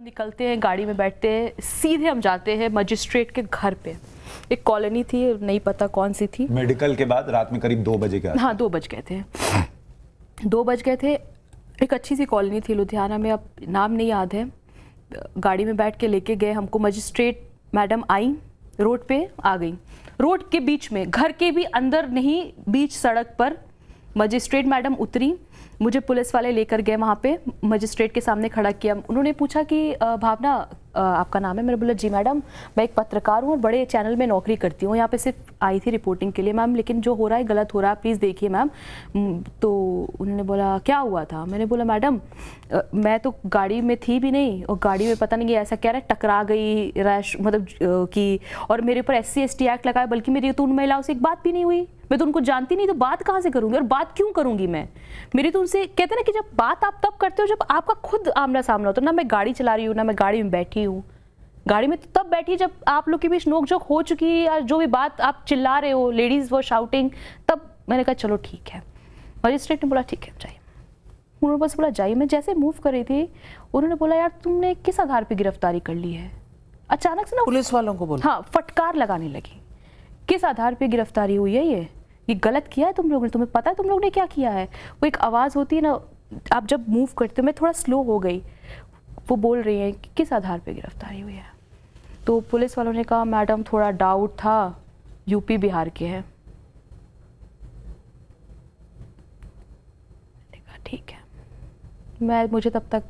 निकलते हैं, गाड़ी में बैठते हैं, सीधे हम जाते हैं मजिस्ट्रेट के घर पे। एक कॉलोनी थी, नहीं पता कौन सी थी। मेडिकल के बाद रात में करीब 2 बजे के आसपास। हाँ 2 बज गए थे, 2 बज गए थे। एक अच्छी सी कॉलोनी थी लुधियाना में, अब नाम नहीं याद है। गाड़ी में बैठ के लेके गए हमको, मजिस्ट्रेट मैडम आई, रोड पे आ गई, रोड के बीच में, घर के भी अंदर नहीं, बीच सड़क पर मजिस्ट्रेट मैडम उतरी। मुझे पुलिस वाले लेकर गए वहाँ पे, मजिस्ट्रेट के सामने खड़ा किया। उन्होंने पूछा कि भावना आपका नाम है? मैंने बोला जी मैडम, मैं एक पत्रकार हूँ और बड़े चैनल में नौकरी करती हूँ, यहाँ पे सिर्फ आई थी रिपोर्टिंग के लिए मैम, लेकिन जो हो रहा है गलत हो रहा है, प्लीज़ देखिए मैम। तो उन्होंने बोला क्या हुआ था? मैंने बोला मैडम मैं तो गाड़ी में थी भी नहीं, और गाड़ी में पता नहीं ऐसा कह रहा है टकरा गई, रैश मतलब कि, और मेरे ऊपर SC/ST एक्ट लगाया, बल्कि मेरी तो उन महिलाओं से एक बात भी नहीं हुई, मैं तो उनको जानती नहीं, तो बात कहाँ से करूँगी और बात क्यों करूँगी मैं? मेरी तो उनसे, कहते हैं ना कि जब बात आप तब करते हो जब आपका खुद आमना सामना होता है। ना मैं गाड़ी चला रही हूँ, ना मैं गाड़ी में बैठी हूँ। गाड़ी में तो तब बैठी जब आप लोग के बीच नोकझोंक हो चुकी है, या जो भी बात आप चिल्ला रहे हो, लेडीज वो शाउटिंग, तब मैंने कहा चलो ठीक है। मजिस्ट्रेट ने बोला ठीक है जाइए। उन्होंने बस बोला जाइए। मैं जैसे मूव कर रही थी, उन्होंने बोला यार तुमने किस आधार पर गिरफ्तारी कर ली है? अचानक से ना पुलिस वालों को बोला, हाँ, फटकार लगाने लगी। किस आधार पे गिरफ्तारी हुई है? ये गलत किया है तुम लोगों ने, तुम्हें पता है तुम लोगों ने क्या किया है? वो एक आवाज़ होती है ना, आप जब मूव करते हो, मैं थोड़ा स्लो हो गई, वो बोल रही है कि किस आधार पे गिरफ्तारी हुई है? तो पुलिस वालों ने कहा मैडम थोड़ा डाउट था, यूपी बिहार के हैं। ठीक है, मुझे तब तक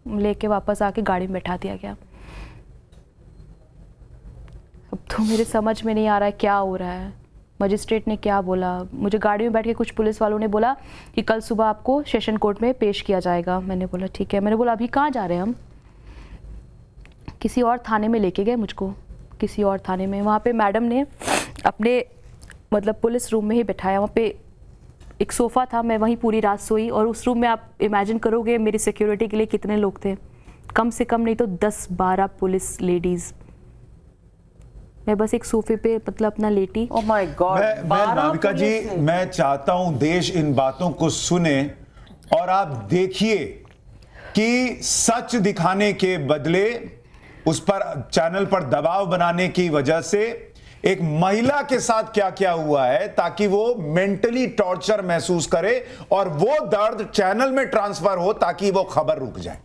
लेके वापस आके गाड़ी में बैठा दिया गया। अब तो मेरे समझ में नहीं आ रहा है क्या हो रहा है। मजिस्ट्रेट ने क्या बोला, मुझे गाड़ी में बैठ के कुछ पुलिस वालों ने बोला कि कल सुबह आपको सेशन कोर्ट में पेश किया जाएगा। मैंने बोला ठीक है। मैंने बोला अभी कहाँ जा रहे हैं हम? किसी और थाने में लेके गए मुझको, किसी और थाने में। वहाँ पे मैडम ने अपने मतलब पुलिस रूम में ही बिठाया। वहाँ पे एक सोफ़ा था, मैं वहीं पूरी रात सोई, और उस रूम में आप इमेजिन करोगे मेरी सिक्योरिटी के लिए कितने लोग थे, कम से कम नहीं तो 10-12 पुलिस लेडीज़। मैं बस एक सोफे पे मतलब अपना लेटी। Oh my God. मैं नाविका जी, मैं चाहता हूं देश इन बातों को सुने, और आप देखिए कि सच दिखाने के बदले उस पर चैनल पर दबाव बनाने की वजह से एक महिला के साथ क्या क्या हुआ है, ताकि वो मेंटली टॉर्चर महसूस करे और वो दर्द चैनल में ट्रांसफर हो, ताकि वो खबर रुक जाए।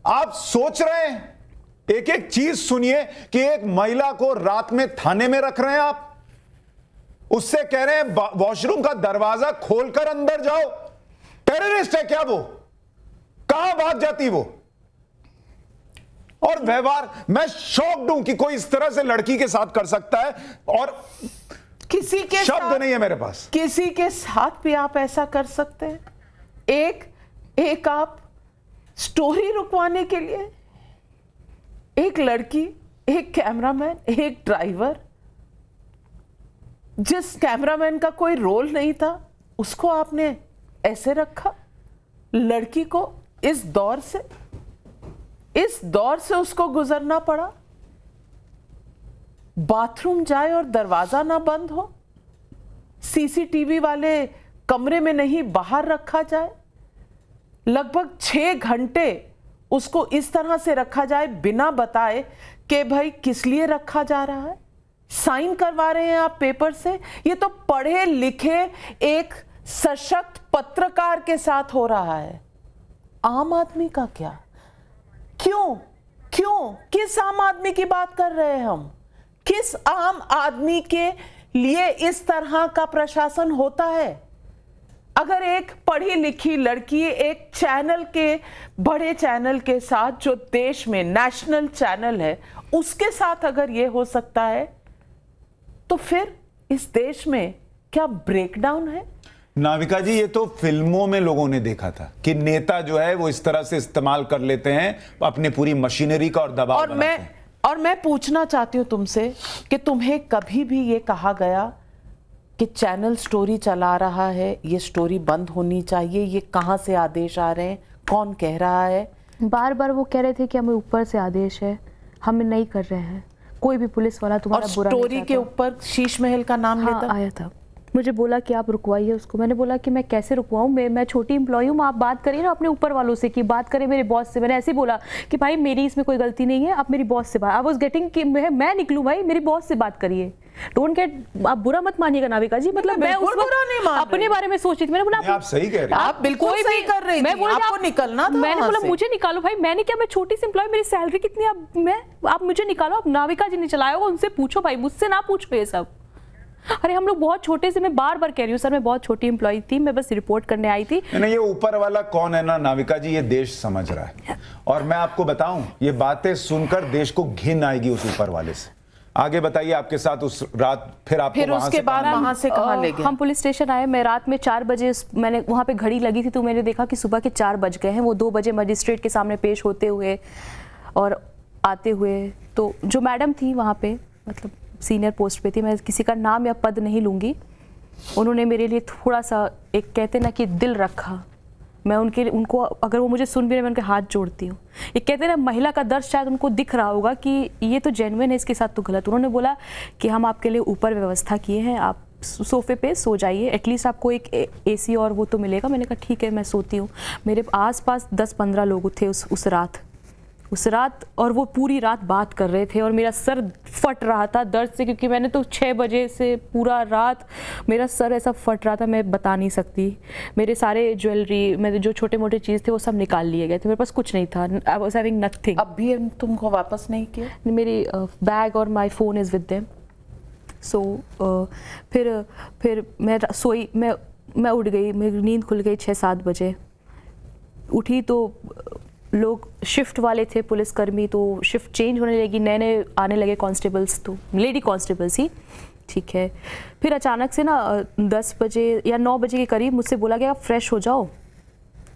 आप सोच रहे हैं, एक एक चीज सुनिए कि एक महिला को रात में थाने में रख रहे हैं आप, उससे कह रहे हैं वॉशरूम का दरवाजा खोलकर अंदर जाओ। टेररिस्ट है क्या वो? कहां भाग जाती वो? और व्यवहार, मैं शॉक्ड हूं कि कोई इस तरह से लड़की के साथ कर सकता है, और किसी के शब्द नहीं है मेरे पास। किसी के साथ भी आप ऐसा कर सकते हैं? एक आप स्टोरी रुकवाने के लिए, एक लड़की, एक कैमरामैन, एक ड्राइवर, जिस कैमरामैन का कोई रोल नहीं था, उसको आपने ऐसे रखा। लड़की को इस दौर से उसको गुजरना पड़ा। बाथरूम जाए और दरवाजा ना बंद हो, CCTV वाले कमरे में नहीं बाहर रखा जाए, लगभग 6 घंटे उसको इस तरह से रखा जाए बिना बताए कि भाई किस लिए रखा जा रहा है। साइन करवा रहे हैं आप पेपर से। ये तो पढ़े लिखे एक सशक्त पत्रकार के साथ हो रहा है। आम आदमी का क्या? क्यों किस आम आदमी की बात कर रहे हैं हम? किस आम आदमी के लिए इस तरह का प्रशासन होता है? अगर एक पढ़ी लिखी लड़की एक चैनल के, बड़े चैनल के साथ, जो देश में नेशनल चैनल है, उसके साथ अगर ये हो सकता है, तो फिर इस देश में क्या ब्रेकडाउन है? नाविका जी, ये तो फिल्मों में लोगों ने देखा था कि नेता जो है वो इस तरह से इस्तेमाल कर लेते हैं अपने पूरी मशीनरी का और दबाव बनाते हैं। और मैं पूछना चाहती हूं तुमसे कि तुम्हें कभी भी ये कहा गया कि चैनल स्टोरी चला रहा है, ये स्टोरी बंद होनी चाहिए? ये कहां से आदेश आ रहे हैं? कौन कह रहा है? बार बार वो कह रहे थे कि हमें ऊपर से आदेश है, हम नहीं कर रहे हैं। कोई भी पुलिस वाला तुम्हारा बुरा नहीं चाहता। स्टोरी के ऊपर शीश महल का नाम लेता आया था। मुझे बोला कि आप रुकवाइए उसको। मैंने बोला कि मैं कैसे रुकवाऊँ, मैं छोटी एम्प्लॉई हूँ, आप बात करिए ना अपने ऊपर वालों से, कि बात करें मेरे बॉस से। मैंने ऐसे ही बोला कि भाई मेरी इसमें कोई गलती नहीं है, आप मेरी बॉस से बात, आई वाज गेटिंग कि मैं निकलूँ भाई, मेरी बॉस से बात करिए। डोंट गेट, आप बुरा मत मानिएगा नाविका जी, मतलब मैं उस वक्त अपने बारे में सोच रही थी। मैंने बोला आप सही कह रहे हैं, आप बिल्कुल सही कर रही थी, आपको निकलना था। मैंने बोला मुझे निकालो भाई, मैंने क्या, मैं छोटी सी एम्प्लॉय, मेरी सैलरी कितनी, आप मुझे निकालो। आप नाविका जी ने चलाया होगा, उनसे पूछो भाई, मुझसे ना पूछो ये सब। अरे हम लोग बहुत छोटे से, मैं बार बार कह रही हूँ सर, मैं बहुत छोटी एम्प्लॉय थी, मैं बस रिपोर्ट करने आई थी। ये ऊपर वाला कौन है ना नाविका जी, ये देश समझ रहा है। और मैं आपको बताऊं, ये बातें सुनकर देश को घिन आएगी उस ऊपर वाले से। आगे बताइए, आपके साथ उस रात फिर उसके बाद वहां से कहां ले गए? हम पुलिस स्टेशन आए, मैं रात में 4 बजे, मैंने वहां पे घड़ी लगी थी तो मैंने देखा कि सुबह के 4 बज गए हैं। वो 2 बजे मजिस्ट्रेट के सामने पेश होते हुए और आते हुए, तो जो मैडम थी वहाँ पे, मतलब सीनियर पोस्ट पे थी, मैं किसी का नाम या पद नहीं लूँगी, उन्होंने मेरे लिए थोड़ा सा, एक कहते ना कि दिल रखा। मैं उनको अगर वो मुझे सुन भी रहे, मैं उनके हाथ जोड़ती हूँ। ये कहते हैं ना, महिला का दर्द शायद उनको दिख रहा होगा कि ये तो जेन्युइन है, इसके साथ तो गलत। उन्होंने बोला कि हम आपके लिए ऊपर व्यवस्था किए हैं, आप सोफे पे सो जाइए, एटलीस्ट आपको एक एसी और वो तो मिलेगा। मैंने कहा ठीक है, मैं सोती हूँ। मेरे आसपास 10-15 लोग थे उस रात, और वो पूरी रात बात कर रहे थे, और मेरा सर फट रहा था दर्द से, क्योंकि मैंने तो 6 बजे से पूरा रात मेरा सर ऐसा फट रहा था, मैं बता नहीं सकती। मेरे सारे ज्वेलरी, मेरे जो छोटे मोटे चीज़ थे वो सब निकाल लिए गए थे, मेरे पास कुछ नहीं था। I was having nothing. अब भी तुमको वापस नहीं किया? मेरी बैग और my phone is with them. So फिर मैं सोई, मैं उठ गई, मेरी नींद खुल गई 6-7 बजे। उठी तो लोग शिफ्ट वाले थे, पुलिसकर्मी, तो शिफ्ट चेंज होने लगी, नए आने लगे कांस्टेबल्स, तो लेडी कांस्टेबल्स ही, ठीक है। फिर अचानक से ना 10 बजे या 9 बजे के करीब मुझसे बोला गया आप फ्रेश हो जाओ,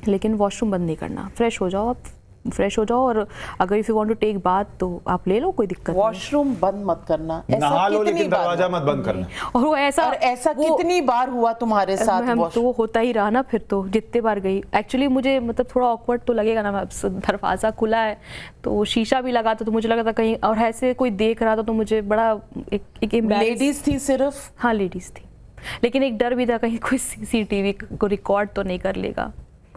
लेकिन वॉशरूम बंद नहीं करना, फ्रेश हो जाओ, आप फ्रेश हो जाओ, और अगर if you want to take bath तो आप ले लो, कोई दिक्कत नहीं। वॉशरूम बंद मत करना, नहा लो लेकिन दरवाजा मत बंद करना। और वो ऐसा कितनी बार हुआ तुम्हारे साथ? तो वो होता ही रहा ना, फिर तो जितने बार गई। एक्चुअली मुझे मतलब थोड़ा ऑकवर्ड तो लगेगा ना, दरवाजा खुला है तो शीशा भी लगा था, तो मुझे लगा था कहीं और ऐसे कोई देख रहा था, तो मुझे बड़ा एक लेडीज थी सिर्फ? हाँ लेडीज थी, लेकिन एक डर भी था कहीं कोई सीसीटीवी को रिकॉर्ड तो नहीं कर लेगा,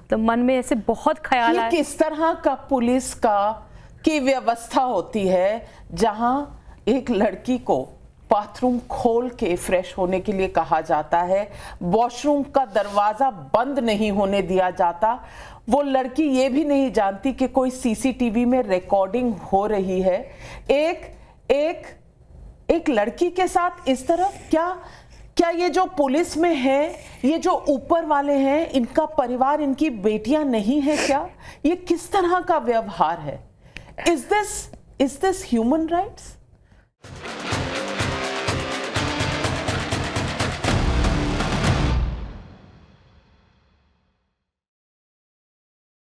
तो मन में ऐसे बहुत ख्याल आया। किस तरह का पुलिस की व्यवस्था होती है जहां एक लड़की को बाथरूम खोल के फ्रेश होने के लिए कहा जाता है, वॉशरूम का दरवाजा बंद नहीं होने दिया जाता, वो लड़की ये भी नहीं जानती कि कोई सीसीटीवी में रिकॉर्डिंग हो रही है। एक लड़की के साथ इस तरह क्या ये जो पुलिस में है, ये जो ऊपर वाले हैं, इनका परिवार, इनकी बेटियां नहीं है क्या? ये किस तरह का व्यवहार है? Is this human rights?